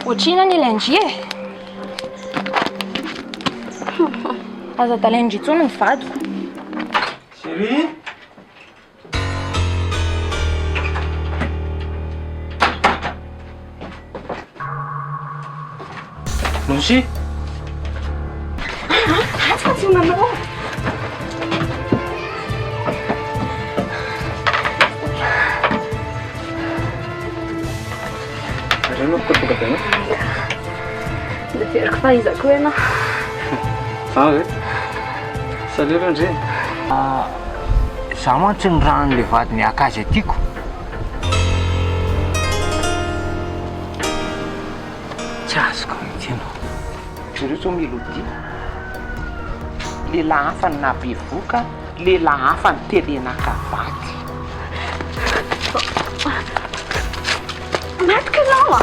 Ohatrinany ilay Andry e. Aza talay Andry intsony ny vadiko. Chérie. Nosy. Tsy nanao. Reno kotoka tena. Deferiko fahaizako ianao. Sawa. Salut André. Zaho mantsy ny ranon'le vadiny akazy atiako. Tsy azoko mihitsy ianao. Ireo mélodie. Lehilahy hafa ny nabevoka, lehilahy hafa ny telenakavaty. Matika ianao a?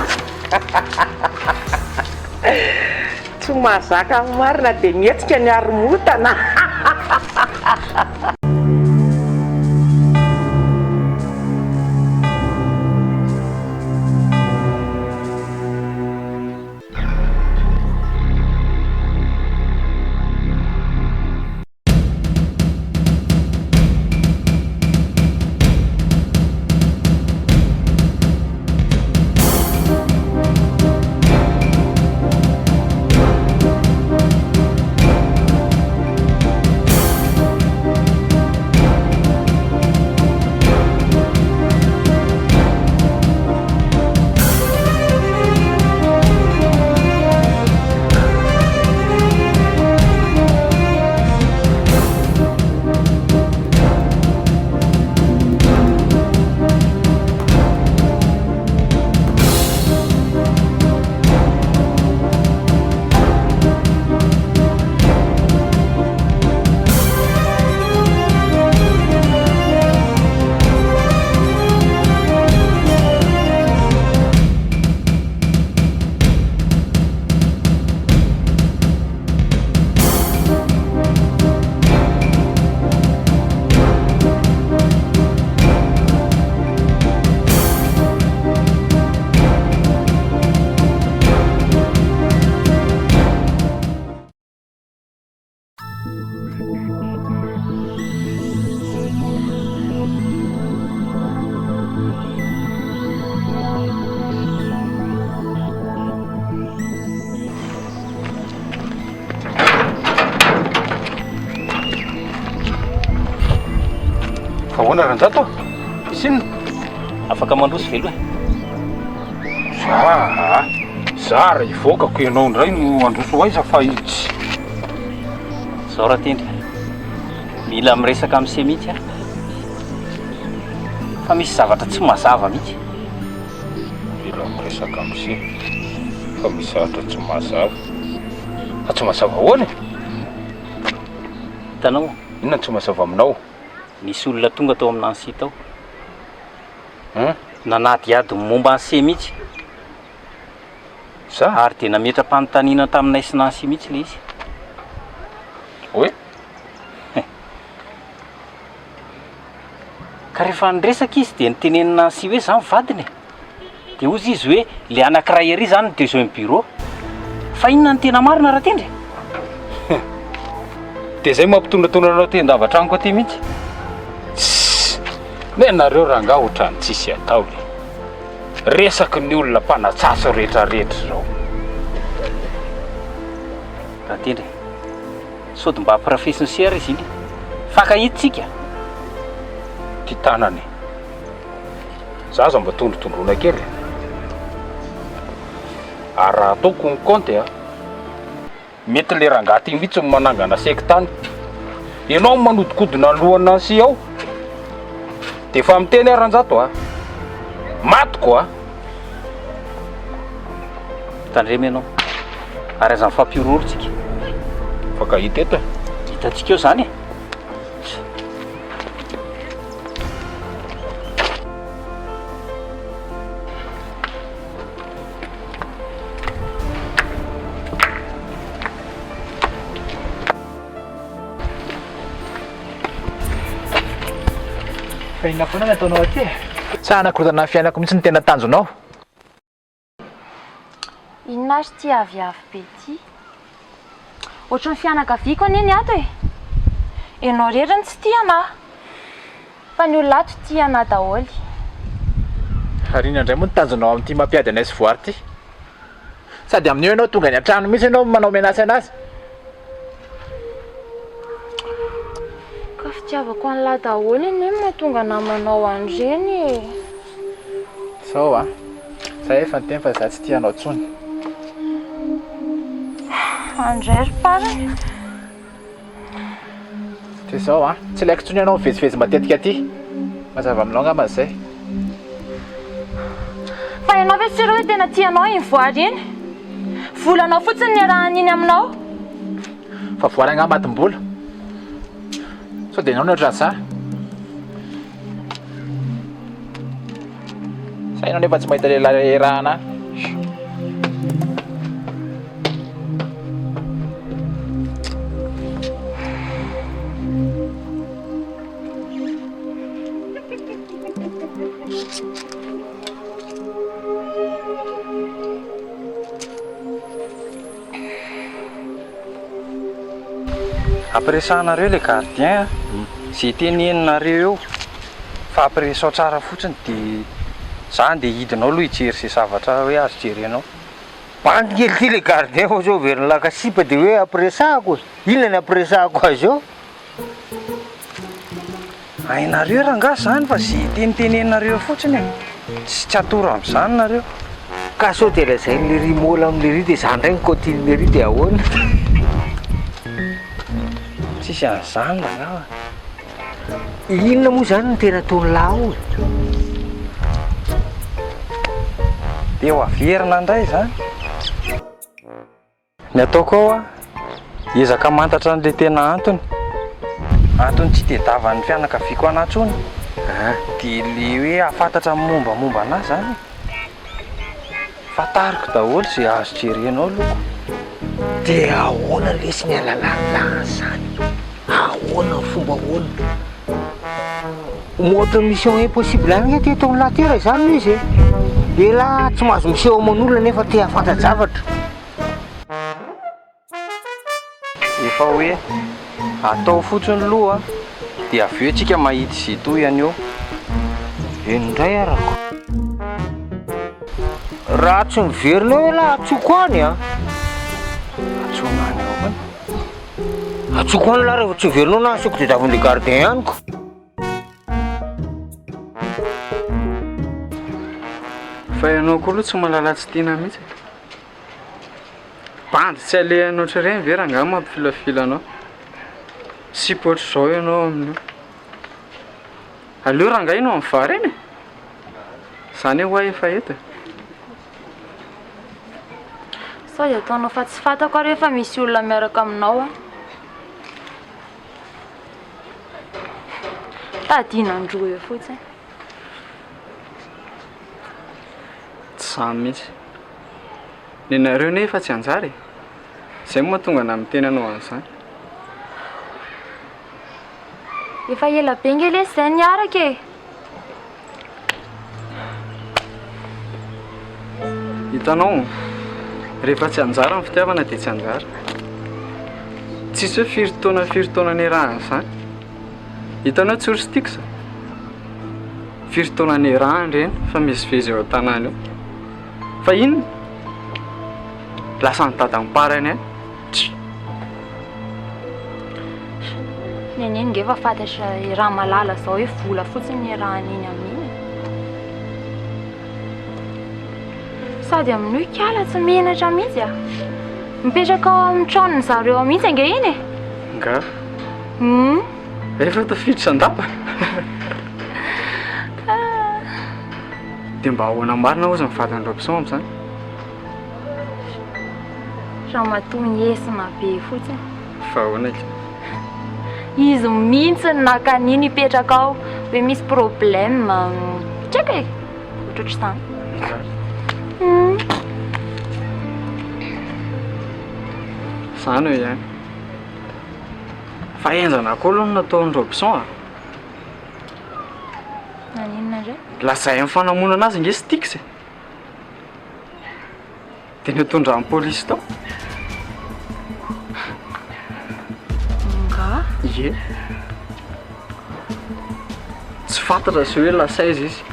Tsy mahazaka marina dia mihetsika ny aromotana. Ahoana ranjato? Isinona? Afaka mandroso velo e. Zara ivokako ianao indray no androso aiza fa itsy. Zao raha tendry. Mila miresaka amin'ny se mihitsy a. Fa misy zavatra tsy mazava mihitsy. Mila miresaka amin'ny se. Fa misy zavatra tsy mazava. Fa tsy mazava ahoana? Hitanao, inona tsy mazava aminao? nisy olona tonga tao amin'ny ansi tao. Nanaty ady momba ny se mihitsy. Ary dia nametra-panontaniana taminay sy Nancy mihitsy le izy. Oe? Ka rehefa niresaka izy dia nitenenina Nancy hoe zany vadiny. Dia ozy izy hoe le anankiray ery zany no besoin bureau. Fa inona ny tena marina raha tendry? Dia zay mampitondratondrana anao te-ndavatrangoko aty mihitsy. Ne nareo raha nga ohatrany tsisy atao le. Resaky ny olona mpanatsaso rehetrarehetra zao. Raha tendry, sody mba hampirafesiny sery izy iny. Fakahitsika. Ty tanany. Zaza mba tondrotondrona kely. Ary raha ataoko ny compte mety le rangaty mihitsy ny manangana sektany. Ianao manodikodina ny lohana Nancy ao. Dia fa miteny ranjato matiko Tandremy ianao. Ary aza mifampiororotsika. Fakahita eto. Hitantsika eo zany e. Inona foana nataonao aty? Sa anakorodana fiainako mihitsy ny tena tanjonao. Inona ary ty aviavy be ty? Ohatran'ny fianakaviako aneny ato e. Ianao reriny tsy tia anahy. Fa ny olona ato tia anahy daholo. Ary indray moa nitanjonao amin'ity mampiady anay sy voary ty. Sady amin'io ianao tonga ny an-trano mihitsy ianao manao menasy anazy. Ka fitiavako an'lahy daholo eny mahatonga namanao an'ireny e. Sao a? Zay efa niteny fa za tsy tianao tsony. Andray ry parany. Toy izao a, tsy ilaiko tsony ianao mivezivezy matetika aty. Mazava aminao angamba zay. Fa ianao ve tsy ireo tena tianao iny voary iny? Volanao fotsiny ny rahan'iny aminao. Fa voary angamba matim-bola. Sao dia ianao ny ohatran'izany. Sa ianao nefa tsy mahita lehilahy rahana. Ampiresanareo le gardien zay teneninareo eo fa ampiresao tsara fotsiny dia zany dia hidinao aloha hijery izay zavatra hoe azo jerenao. Bandikely ty le gardien fa zao veriny lakasipa dia hoe ampiresahako. Inona ny ampiresahako azy eo? Hainareo rangahy zany fa zay teniteneninareo fotsiny e. Tsy atoro amin'izany nareo. Ka sao dia lazay le ry mola amin'le ry dia zany ndray ny continue ry dia ahoana? Tsisy an'izany rangahy. Inona moa zany ny tena ataony lahy? Dia ho averina indray zany. Ny ataoko ao a, ezaka mantatra an'ilay tena antony. Antony tsy tediavan'ny fianakaviako anahy intsony. Dia le hoe ahafantatra mombamomba anazy zany. Fantariko daholo izay azo jerenao loko. Dia ahoana lesy ny alalàna zany? Ahoana ny fomba ahoana? Mohatra mission impossible any ty ataony lahy tera zany izy e. Dia lahy tsy mahazo miseho aman'olona nefa te hafanta-javatra. Efa hoe atao fotsiny loha dia avy eo antsika mahita izay toy ihany eo. Indray arako. Raha tsy miverina hoe lahy atsoko any a. Atsona any eo any. Atsoko any lahy rehefa tsy miverina na asiako dia davin'le gardien ihanyko. Fa ianao koa aloha tsy mahalala tsy tiana mihitsy. Bandy tsy alehanao ohatr'ireny ve rangahy mampifilafila anao. Sipy ohatr'izao ianao amin'io. Aleo rangahy ianao amin'ny vary eny e. Zany hoe ho efa eto. Sao dia ataonao fa tsy fantako ary efa misy olona miaraka aminao a. Tadina androa eo fotsiny. Tsy zany mihitsy. Ny nareo nefa tsy anjary. Zay moa tonga na miteny anao an'izany. Efa ela be nge lesy izay niaraka e. Hitanao, rehefa tsy anjara ny fitiavana dia tsy anjara. Tsisy hoe firy taona ny rahany izany. Hitanao tsy orsy tiako za. Firy taona ny rahany ireny fa mizivezy eo an-tanàna eo. Fa inona? Lasa nitady amparany any. Neneny nge efa fantatra raha malala zao hoe vola fotsiny ny rahan'iny amin'iny. Sady amin'io kiala tsy menatra mihitsy a. Mipetraka ao amin'ny tranony zareo mihitsy ange iny e. Nga? Efa tafiditra andapa. Dia mba ahoana marina ozy mivady ny robson amin'izany. Raha matoa miesina be fotsiny. Fa ahoana ika? Izy mihitsy nakaniny hipetraka ao hoe misy problème. Tseka e, ohatr'izany. Zany hoe ihany. Fa enjana koa aloha nataon'ny robson a. Naninona indray? Lazay amin'ny fanamonana azy nge sy tiako se. dia ny tondrany polisy tao nga ie tsy fantatra sy hoe lasaiza izy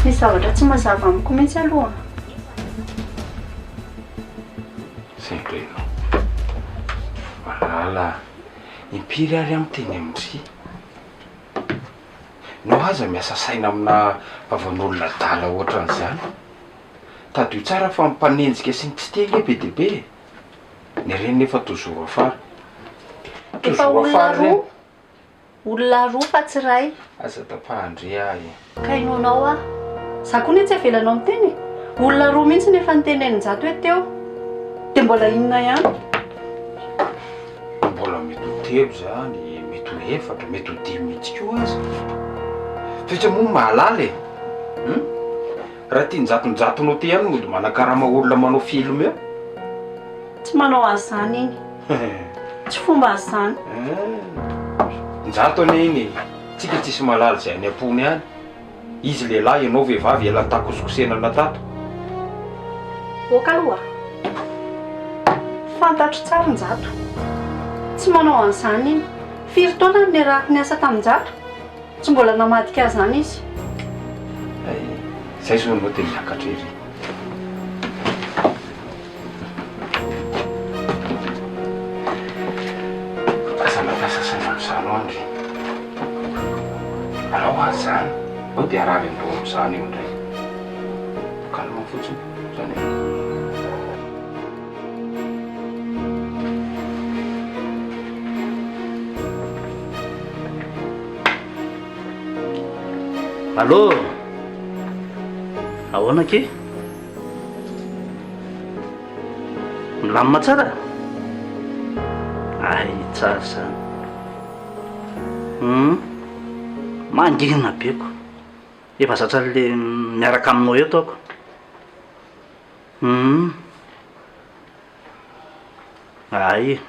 misy zavatra tsy mazava amiko mihitsy aloha sembreno valala impiry ary amin'ny teny amindry no aza miasa saina amina vavan'olona dala ohatran'izany tadio tsara fa mimpanenjika sy ny tsy teny be dia be ny reny nefa tozoro afara efa olona roa olona roa fa tsy ray aza tapahandre ahy ka inonao a za koa ny tsy avelanao miteny olona roa mihitsy nefa nitenenynjato hoe teo dia mbola inona ihany mbola mety ho telo zany mety ho efatra mety ho dimy mihitsy koa aza fetra moa mahalala raha tia njatonjatonao ty ihany mody manakarama olona manao film eo tsy manao azy zany iny tsy fomba azy zany njato ane iny tsika tsisy malala zay any ampony any izy lehilahy ianao vehivavy elan'ny takosokosena tato oka aloha fantatro tsara njato tsy manao an'izany iny firy taona ny arahako ny asa tamin-jato tsy mbola namadika azy zany izy zay zonao dia miakatra ery asanafasasana am'izany andry alao azy zany ao dia aravy ando am'izany eo indray kalma fotsiny zany Allô? Ahoana ke? Milamina tsara? Ay, tsara zany. Mangina beko. Efa zatra le miaraka aminao eto ako. Ay.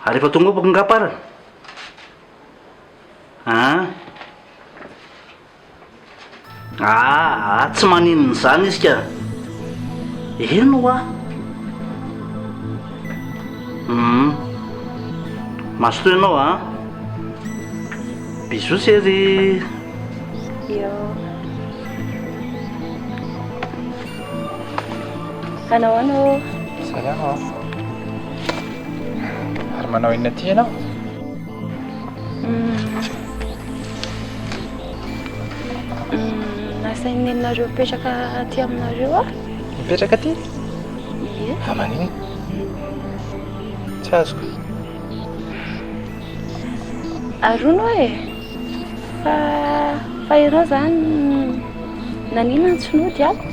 Ary efa tonga boko ngapara? Tsy maninona zany izy ka. Eno a? Mazotoa ianao a? Bisous chérie. Yo. Ano? Salama. Ary manao inona ty ianao? Nasain'nenareo mipetraka aty aminareo a? Mipetraka aty? Ie. Fa manino? Tsy azoko. Arono e. Fa ianao zany nanina ny tsinody ako?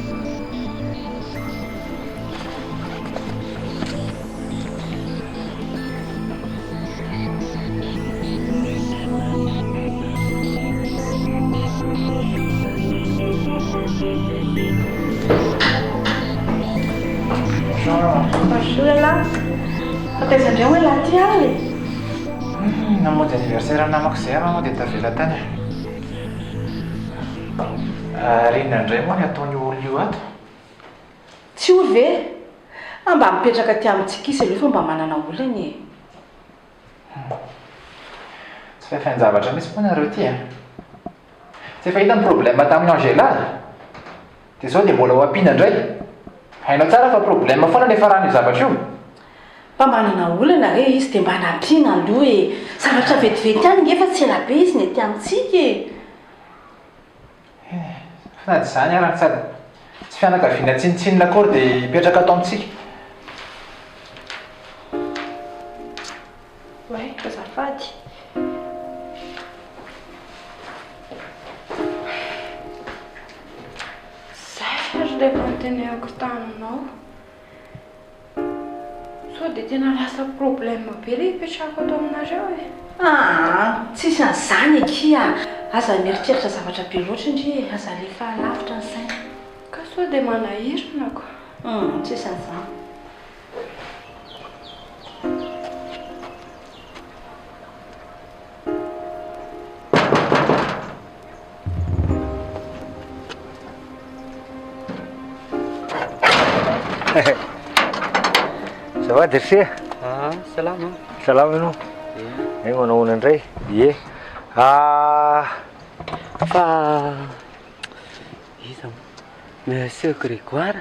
Fataiza andreo hoe laha ty ary namonjy anniversaire namako zay aho dia tavela tany. Rinona indray moa ny ataony olona io ato? tsy olo ve mba mipetraka ty amintsika izy aloha fa mba manana olany e. Tsy fahafanjavatra mihitsy foa nareo ty tsy efa hita ny problème tamin'ny Anjely dia zao dia mbola ho ampiana indray. Hainao tsara fa problème foana nefa raha ny zavatra io. Mba manana olana re izy dia mba nampiana aloha e. Zavatra vetivety any ngefa tsy ela be izy ny aty amintsika e. Fa tsy zany ary sady tsy fianakaviana tsinitsinina akory dia hipetraka ato amintsika. Ouais, azafady. Zay ary le manteneko taninao. Sao dia tena lasa problème be ilay hipetrahako ato aminareo e. Tsisy an'izany ekia. Aza mieritreritra zavatra be loatra indri aza lefa lavitra ny saina. Ka sao dia manahirana ko. Tsisy an'izany. Madrse. Salama. Salama ianao. Manao ahoana indray? Ie. Fa iza Monsieur Grégoire.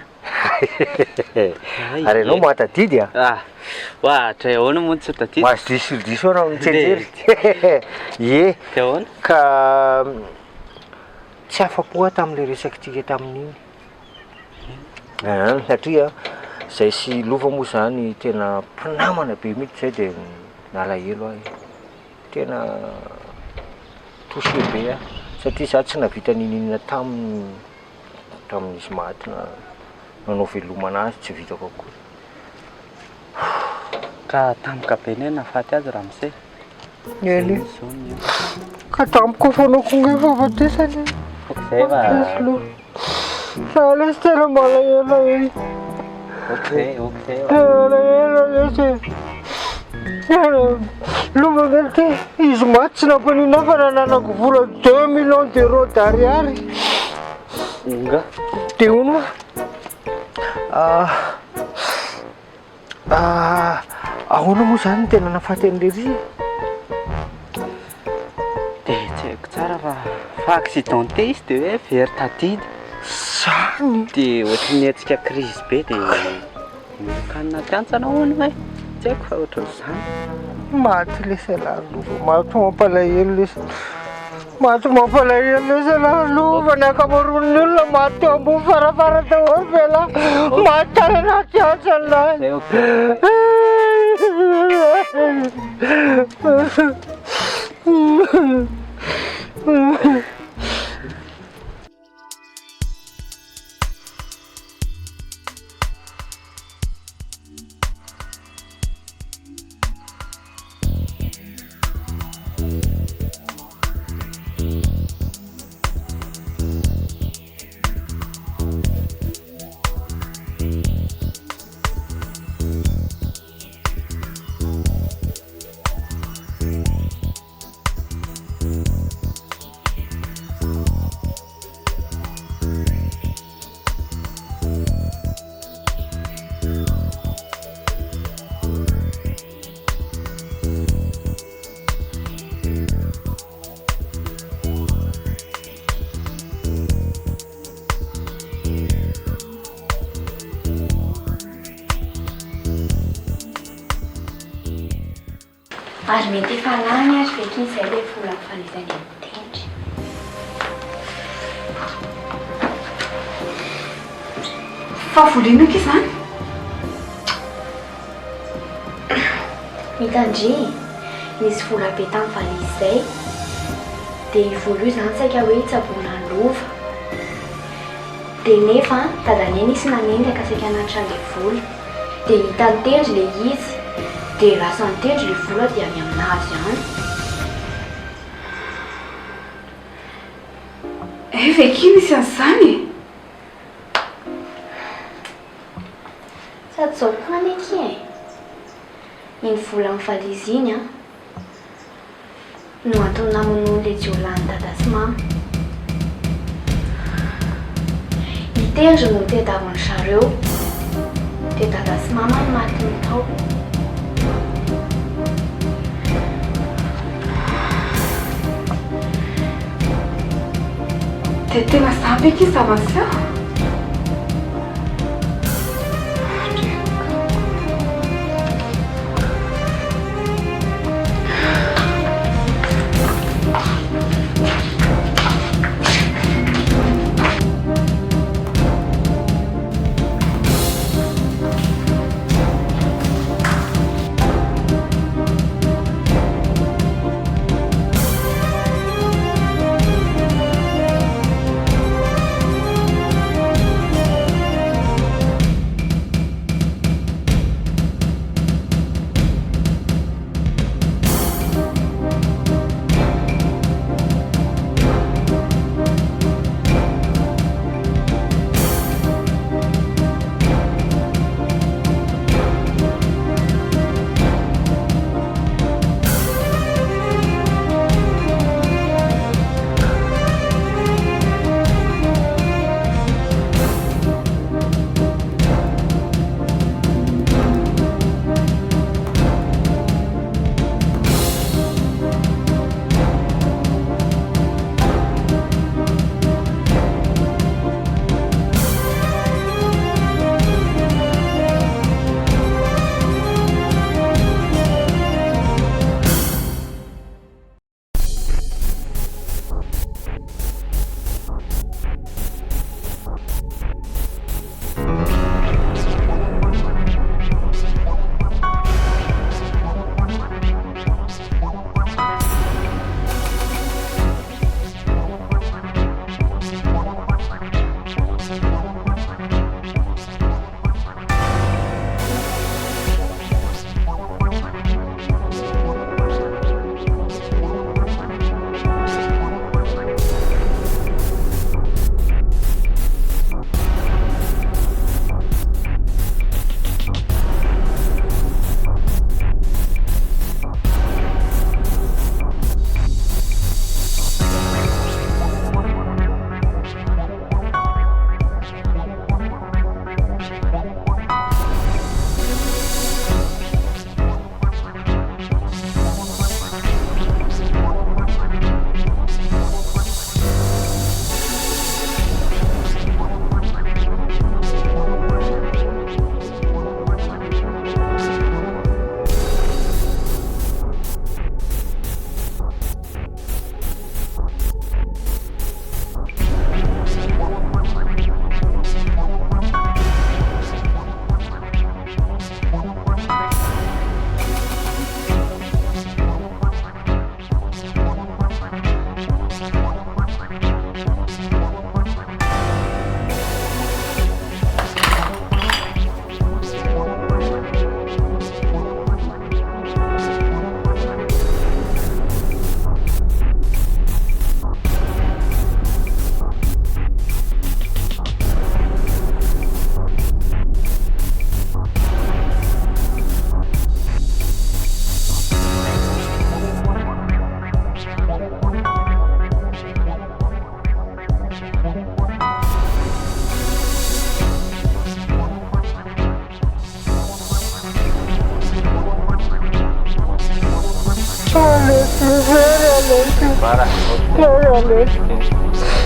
Ary ianao mahatadidy a? Ohatra ahoana moa tsy tadidy? Mahazo diso anao mitsenjery. Ie. Dia ahoana? Ka tsy afa-po tamin'ilay resakitsika tamin'iny. Satria izay sy lova moa zany tena mpinamana be mihitsy zay dia nalahelo ahy. Tena touché be aho satria za tsy navita ninina tamin'izy maty na nanao velomana azy tsy vitako akory. Ka tampoka be ny nahafaty azy ramose. Eny. Ka tampoka fanaoko ngay fahafatesany. Zay va. Sahala sy tena malahelo e. Okey. Lomagany ty izy maty tsy nampanina fa nananako vola 2 millions d'euros d'ariary. Nga. Dia hono ahoana moa zany no tena nahafaty an'ilay ry? Dia tsy haiko tsara fa accidenté izy dia hoe very tadidy. Zany? Dia ohatry nihetsika crise be dia kanina tiantsana hono hoe tsy haiko fa ohatran'izany. Maty ilay salalova, maty mampalahelo ilay salalova. Ny ankamaroan'ny olona maty teo ambony farafara daholo ve lahy. Maty tany anaty antsany lahy. Ary mety efa lany ary vekin'izay ilay vola falizany mitendry. Fa volinako izany? Mitandry, nisy vola be tamin'ny valizy izay dia vola io zany saika hoe hitsabona ny lova. Dia nefa dadanay nisy nanendaka saika hanatra an'ilay vola dia hita nitendry ilay izy. Dia lasa nitendry ilay vola dia avy aminazy ihany. Vekiny misy an'izany? Sady izao koa neky e. Iny vola amin'ny valizy iny no antony namonoa ilay jiolahy ny dada sy mama. Hitendry no tedavany zareo dia dada sy mama no maty ny tao. Dia tena sampy eky izy avanseo.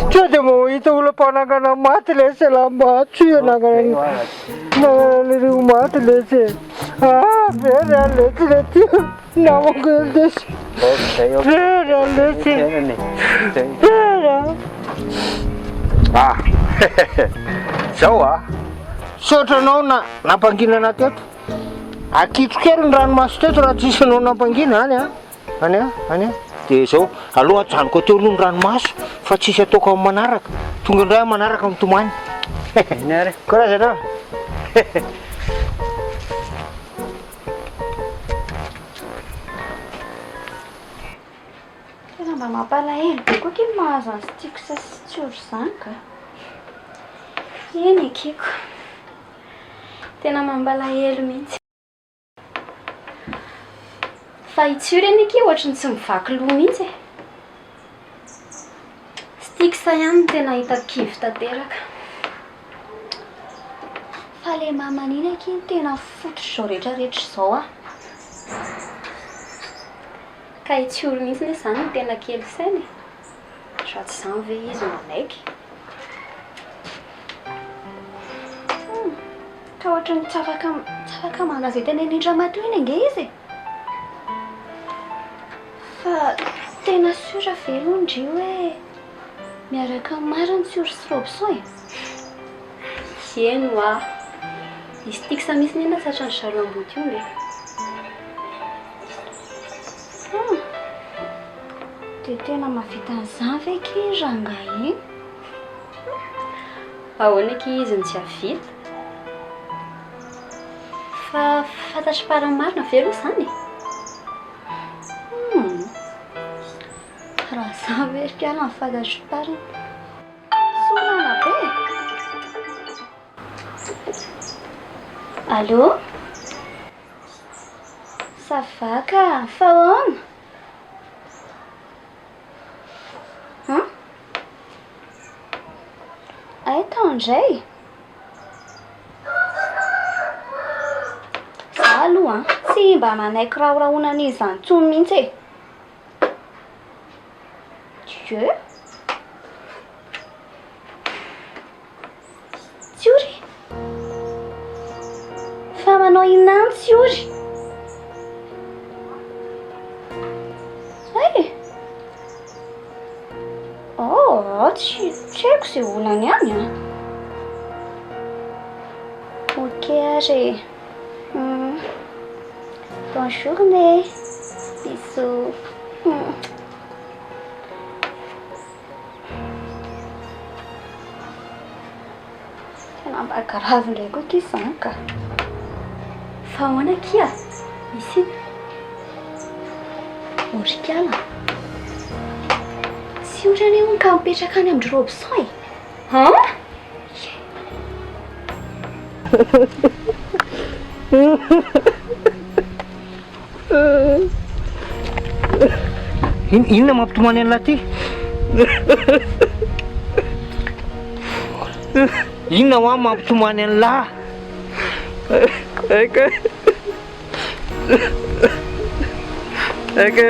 Tsy dia mahita olona mpanangana maty le sy lamba tsy anangana manareo maty le sy very any le tsy le ty namako le sy very any le sy very zao saotranao nampanginana teto akitrokely ny ranomaso teto raha tsisy anao nampangina any dia zao aloha ajanoko teo aloha ny ranomaso fa tsisy ataoko amin'ny manaraka tonga indray manaraka mitomany karazana tena mba mampalahelo be koa kely mahazo azy tiako sa sy tsory izany ka eny ekeko tena mampalahelo mihitsy fa itsy reny ake ohatrany tsy mivaky loha mihitsy sy tiako sa ihany tena hitako kivy tanteraka fa le mamanina ake tena fototry zao rehetrarehetra izao ka itsy olo mihitsy ny izany no tena kely sainy sa tsy izany ve izy manaiky ka ohatrany tsy afaka mana zay tena indrindra matoina ange izy fa tena sura velo ndry hoe miaraka mariny tsioro sy robson eno izy tiako sa misy nena satra ny saroam-boty io le dia tena mavita an'izany ve ke rangahy ahoana ke izy ny tsy havita fa fantatry parany marina velo izany raha za verikala ny fantatry pariny solana be allo savaka fa ahoana tandray za aloha tsy mba manaiky rahorahonana izy zany tsony mihitsy Dieu tsiory fa manao inany tsiory tsy haiko izay volany any ok ary bonne journée bisous tena mba karazana ndray koa ty izany ka fa ahoana kia misy orikala tsy ohatrany eo ka mipetraka any amin'ny robson inona mampitomany an'la ty inona ho any mampitomany an'la eka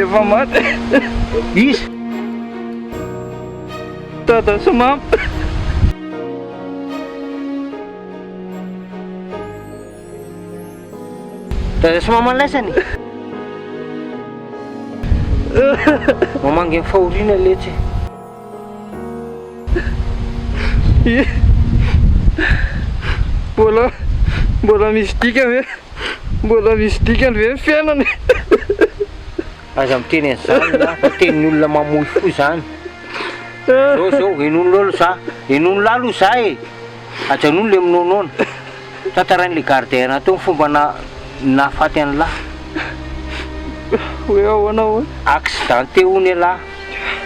efa maty izy dada sy mama dada sy mama nlaisany mamangy ny fahoriana letsy mbola misy dikany ve mbola misy dikany ve ny fiainany aza miteny an'izany fa tenin'ny olona mamoy fo zany zao enon'olo za enono lalo za ajanono le minonona tantarain'le gardien teo ny fomba nafaty an'lahy hoe ahoana hoe accidenté ony lahy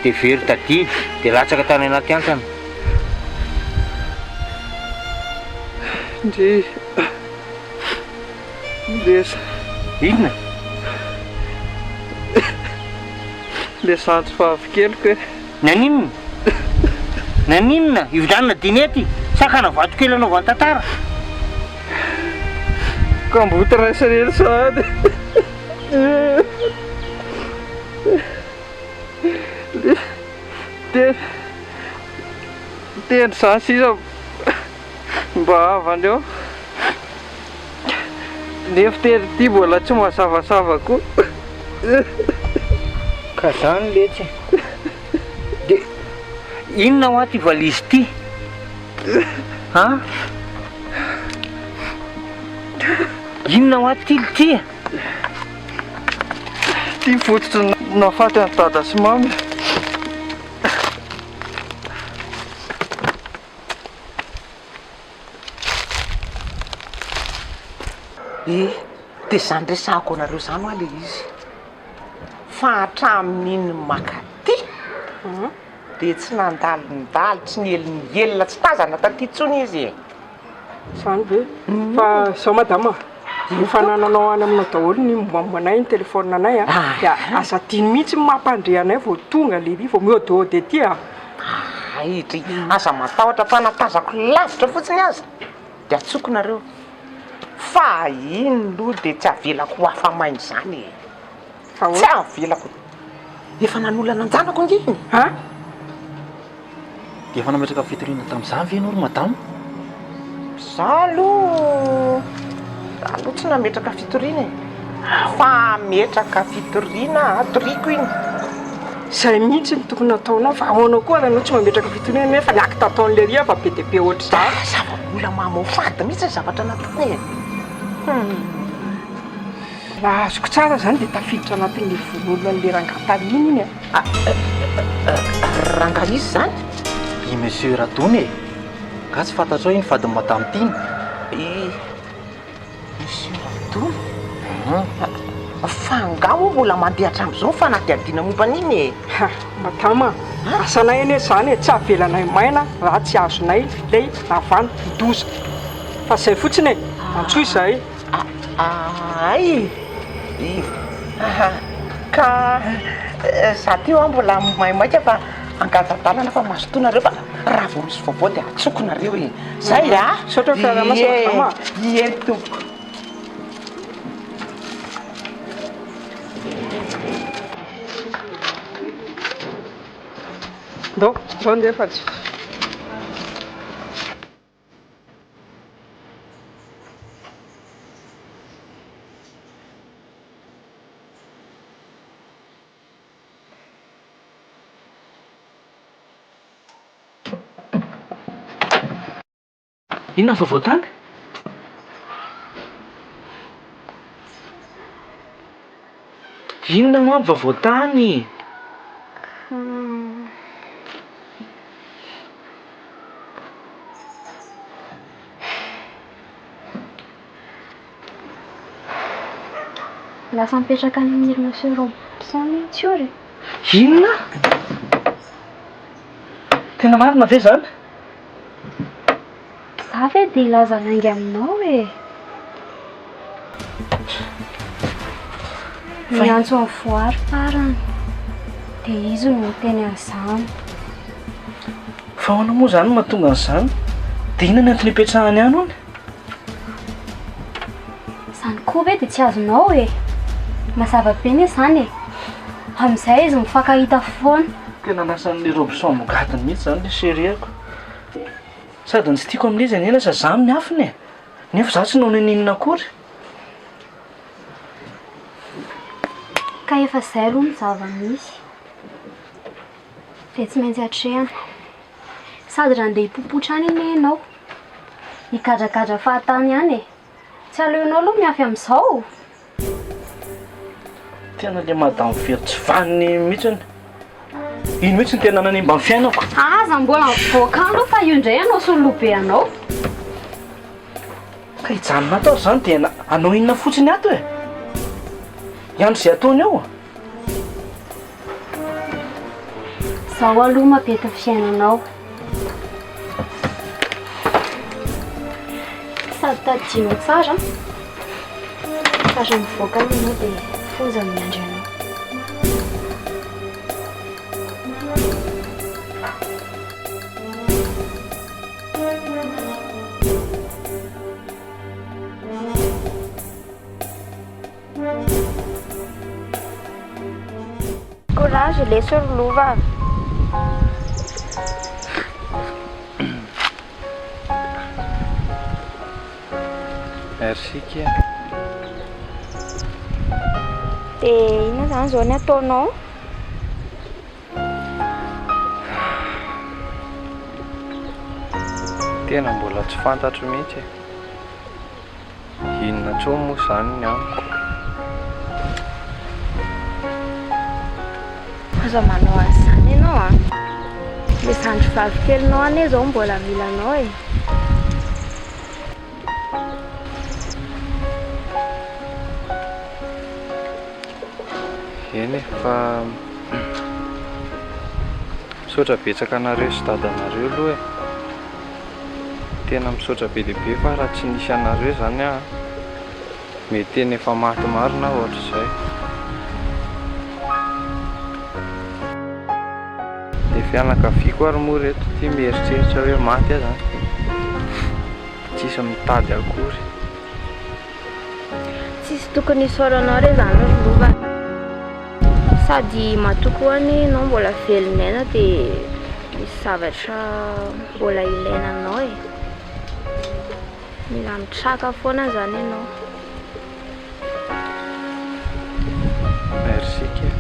dia very tadidy dia latsaka tany anaty antana ndry lesa inona le santso fahavikeliko hoe naninona ividanina dinety sakana vato kely anaovany tantara kamboty raisarely sady Teny zany sisa mba avandreo nefa teny ty mbola tsy mazavazava koa. Ka zany letsy de inona ho aty valizy ty ha inona ho aty ty ty fototra nafaty any dada sy mamy. Dia zany resahako anareo zany hoa le izy fa hatramin'iny makaty dia tsy nandalondaly tsy nielina tsy tazana taty tsony izy. Zany ve fa zao madama efa nananao any aminao daholo ny mombanay ny telefôna anay a dia asa tiany mihitsy mampandre anay vao tonga levi vao miôdiôdy ety a. Aitry aza matahotra fa natazako lavitra fotsiny azy dia atsokonareo fa ino loha dia tsy avelako ho afamainy zany tsy avelako efa nanolana anjanako nginy ha dia efa nametraka fitoriana tamin'izany ve ianao madamo? Za aloha tsy nametraka fitoriana fa metraka fitoriana atoriako iny. Zay mihitsy ny tokony nataonao fa ahoanao koa raha anao tsy mametraka fitoriana nefa niaky tataon'le ria fa be dia be ohatry za. Zava-bola mamofady mihitsy ny zavatra nataony raha azoko tsara zany dia tafiditra anatin'le vonolon'le rangataliana iny a. Ranga izy zany I monsieur Radony e ka tsy fantatrao iny fady madame tiny monsieur Radony fa ngao mbola mandeha hatramin'izao fa nadiadiana momba an'iny e. Madama asanay anie zany e tsy avelanay maina raha tsy azonay lay navany doza fa zay fotsiny e antsoy izay. Ay ka za ty ho mbola maimaika fa angadadalana fa mazotonareo fa raha vao misy vaovao dia atsokonareo e. Zay a saotra fiaramasama ie tompoko. Zao ndefa tsy inona vaovao tany inona no aby vaovao tany lasa mipetraka amin'ny monsieur Robson tsy io re. inona tena marina ve zany? Za ve dia ilaza naingy aminao e. Miantso amin'ny voary farany dia izy no teny an'izany. fa ahoana moa zany mahatonga an'izany dia inona ny antony hipetrahany any hony? Zany koa ve dia tsy azonao e. Mazava be ne zany e. Amin'izay izy mifankahita foana. Tena nasan'le Robson mogatiny mihitsy zany le seriako sady ny tsy tiako amin'le izy anena sa za amin'ny afiny e nefa za tsy naoneninina akory. Ka efa izay aloha ny zava-misy dia tsy maintsy hatrehana sady raha andeha hipopotra any iny ianao higadragadra fahatany ihany e. Tsy aleonao aloha miafy amin'izao. Tena le madame very tsy vaniny mihitsiny ino mihitsy ny tena nanimba ny fiainako. Aza mbola mivoaka aloha fa io indray anao sololobe anao. Ka hijanona atao zany dia anao inona fotsiny ato e iandro izay ataony ao. Zaho aloha mapety fiainanao sady tadino tsara mivoaka anao dia foza miandry anao. Courage, laisse le louva. Merci kia. Dia inona zany zao ny ataonao? Tena mbola tsy fantatro mihitsy. Inona tsao moa zany ny amiko. Aza manao azy zany ianao a. Le sandro vavikelinao ane zao mbola mila anao e. Eny fa misaotra betsaka anareo sy dadanareo aloha e. Tena misaotra be lehibe fa raha tsy nisy anareo zany a mety tena efa maty marina ohatra izay. Dia fianakaviako ary moa reto tia mieritreritra hoe maty aza zany. Tsisy mitady akory. Tsisy tokony isaoranao re zany lova. Sady matoky hoany ianao mbola velon'aina dia misy zavatra mbola ilainanao e. Mila mitraka foana zany ianao. Merci kia.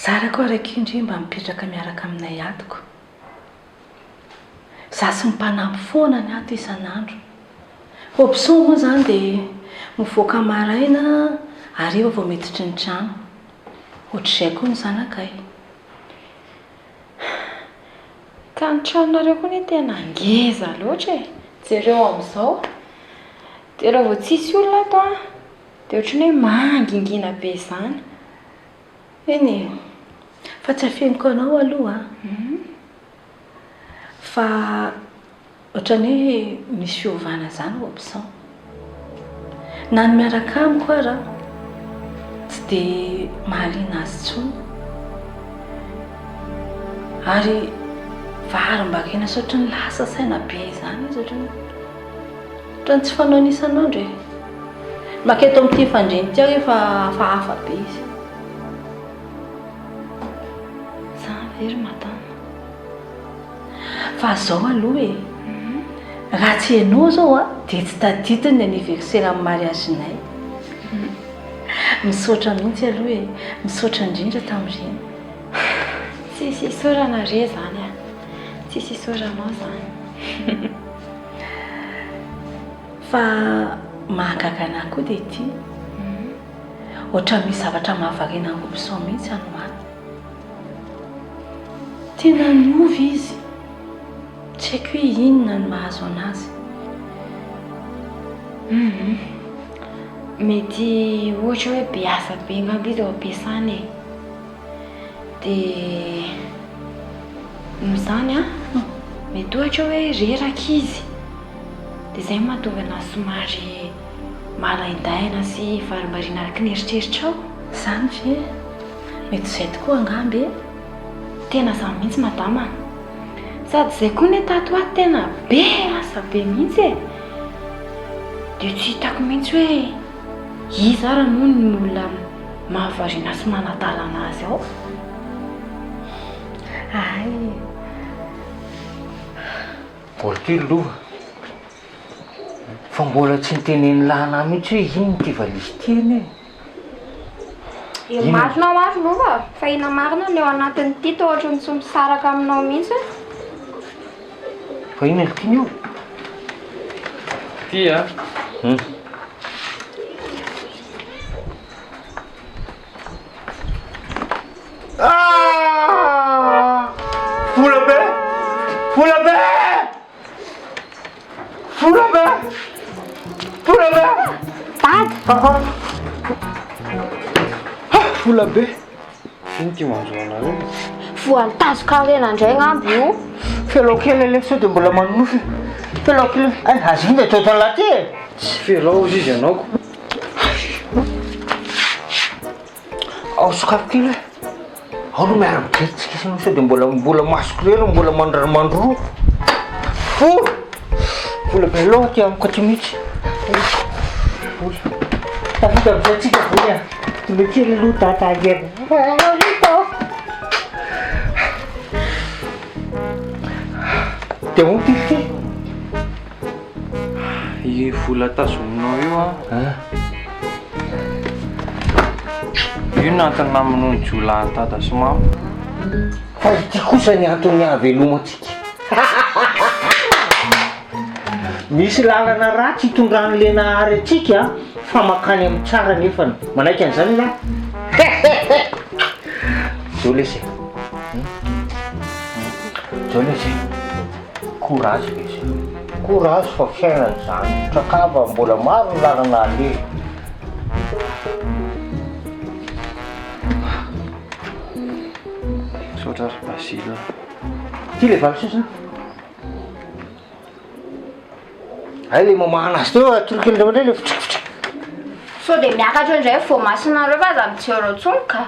Zarako araiky indri mba mipetraka miaraka aminay atoko. Za sy mipanampy foana ny ato isan'andro. Option moa zany dia mivoaka maraina hariva vao miditry ny trano. Ohatr'izay koa ny zanakay. Ka ny tranonareo koa ny tena ngeza loatra e. Jereo amin'izao. Dia raha vao tsisy olona ato a dia ohatran'ny hoe mangingina be izany. Eny, fa tsy afianiko anao aloha. Fa ohatrany hoe misy fiovana zany option. Na ny miaraka amiko ara tsy dia mahaliana azy intsony. Ary varim-bakena sy ohatrany lasa saina be izany izy ohatrany tsy fanao isan'andro e. Maketo amin'ity fandreny ity aho efa hafahafa be izy. Very matana. Fa zao aloha e. Raha tsy hainao zao a dia tsy tadidiny ny anniversaire amin'ny mariagenay. Misaotra mihitsy aloha e. Misaotra indrindra tamin'ireny. Tsisy isaorana re zany a. Tsisy isaoranao zany. Fa mahagaga anahy koa dia ity. Ohatra misy zavatra mahavariana ny option mihitsy anomaly. Tena niovy izy. Tsy haiko hoe inona ny mahazo anazy. Mety ohatra hoe be asa be angamba izy ao ampiasany e. Dia izany mety ohatra hoe reraka izy. Dia izay mahatonga anazy somary malaindaina sy varimbariana araka ny eritreritrao. Izany ve? Mety izay tokoa angamba e. Tena izany mihitsy madama. Sady izay koa ny tato ato tena be asa be mihitsy e. Dia tsy hitako mihitsy hoe iza ary noho ny olona mahavariana sy manadalana azy ao. Ay, mbola kely lova fa mbola tsy niteneny lana mihitsy hoe ino ty valizy tiany e. Marinao ary lova fa ina marina ny eo anatin'ity toa ohatran'ny tsy misaraka aminao mihitsy. Fa ino ny tiany io? Ty a? Vola be! Vola be! Vola be! Vola be! Dad! Vola be! Ino ty manjoana reo? Voantazoka rena indray ngamba io. Felao kely le sao dia mbola manofy. Felao kely. Azy iny dia atao talaty e. Tsy felao izy ianaoko. Ao sokafo kely e. Ao no miara-bikeritsika isanao sao dia mbola masoko rero mbola mandroa. Vola be loha ty amiko ty mihitsy. Vola. Tafita amin'izay tsika vola. Mbola kely aloha tatagena. Dia moa ty. I vola tazominao io a. Io ny antony naminao ny jolahan'ny tata sy mama. Fa ity kosa ny antony havelomantsika. Misy lalana ratsy hitondran'le nahary atsika fa makany amin'ny tsara nefany. Manaiky an'izany la. Zao lesy. Zao lesy. Courage lesy. Courage fa fiainan'izany. Sakava mbola maro ny lalana ale. Sotra ry Basila. Ty le valy sosina. Ay le mamahana azy teo atoroky indray mandray le fitrikifitra. Sao dia miakatra indray vao masonareo fa aza mitsero ntsony ka.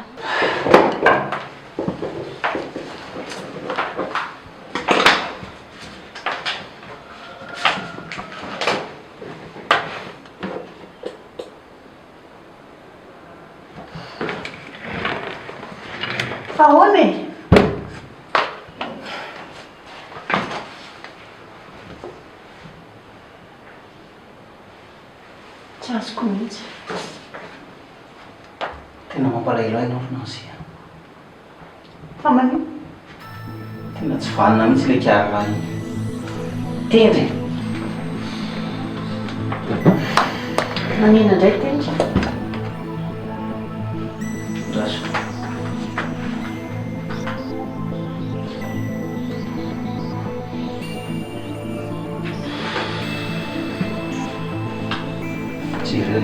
Fa ahoana e? Tsy azoko mihitsy. Tena mampalahelo ianao finansia. Fa manio? Tena tsy vanina mihitsy le kiarra iny. Tendry. Manina indray tendry. Raso. Jira.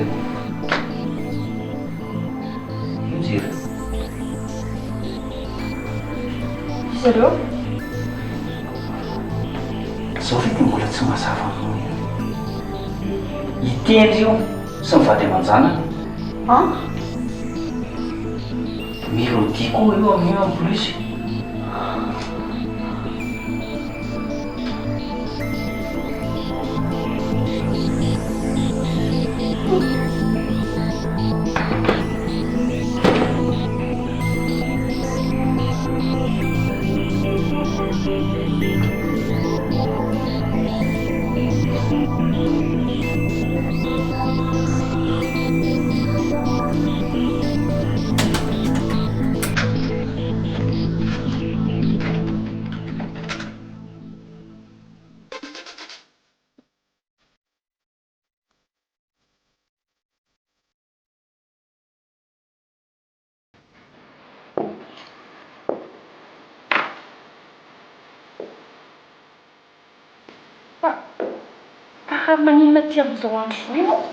Jira. Zareo? Zao ve ty mbola tsy mazava aminao iny. Itendry io sy mivady aman-janany. Mélodie koa io amin'io en plus. fa maninona ty amin'izao andro zao ianao?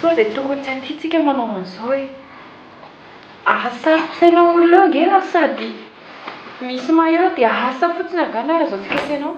Sao dia tokony tsy antiantsika manao an'izao e. Asa sainao leo nge sady misy mahaeo dia asa fotsiny angana raha zao tsika sainao.